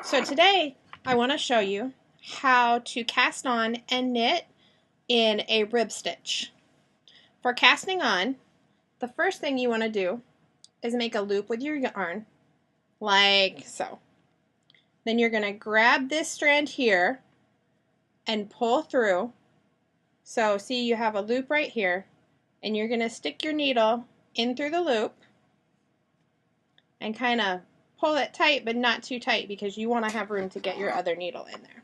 So today I want to show you how to cast on and knit in a rib stitch. For casting on, the first thing you want to do is make a loop with your yarn, like so. Then you're going to grab this strand here and pull through. So see, you have a loop right here, and you're going to stick your needle in through the loop and kind of pull it tight, but not too tight because you want to have room to get your other needle in there.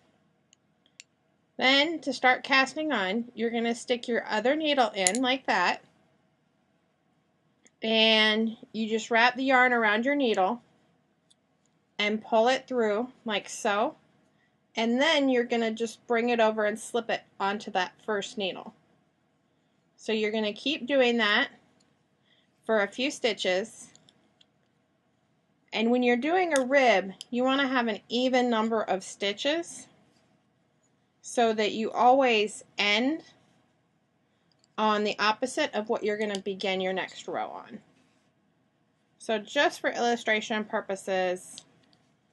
Then to start casting on, you're going to stick your other needle in like that, and you just wrap the yarn around your needle and pull it through like so, and then you're going to just bring it over and slip it onto that first needle. So you're going to keep doing that for a few stitches. And when you're doing a rib, you want to have an even number of stitches so that you always end on the opposite of what you're going to begin your next row on. So just for illustration purposes,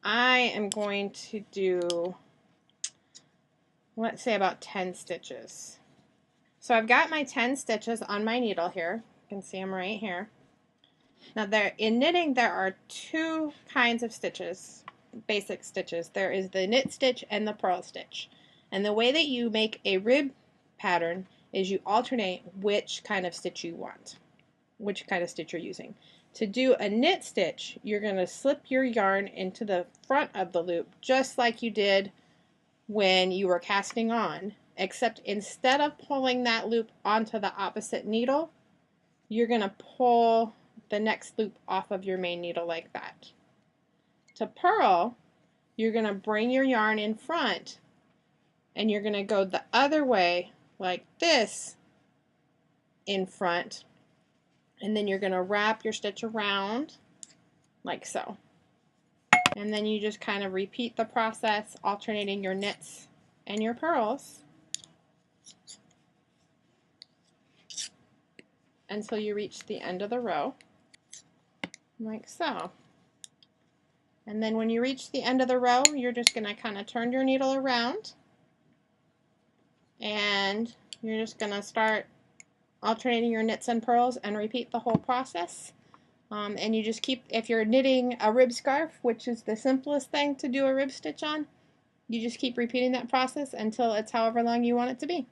I am going to do, let's say, about 10 stitches. So I've got my 10 stitches on my needle here. You can see them right here. Now in knitting there are two kinds of stitches, basic stitches. There is the knit stitch and the purl stitch. And the way that you make a rib pattern is you alternate which kind of stitch you want, which kind of stitch you're using. To do a knit stitch, you're going to slip your yarn into the front of the loop just like you did when you were casting on, except instead of pulling that loop onto the opposite needle, you're going to pull the next loop off of your main needle like that. To purl, you're going to bring your yarn in front and you're going to go the other way like this in front, and then you're going to wrap your stitch around like so. And then you just kind of repeat the process, alternating your knits and your purls until you reach the end of the row, like so. And then when you reach the end of the row, you're just going to kind of turn your needle around and you're just going to start alternating your knits and purls and repeat the whole process. And you just keep, if you're knitting a rib scarf, which is the simplest thing to do a rib stitch on, you just keep repeating that process until it's however long you want it to be.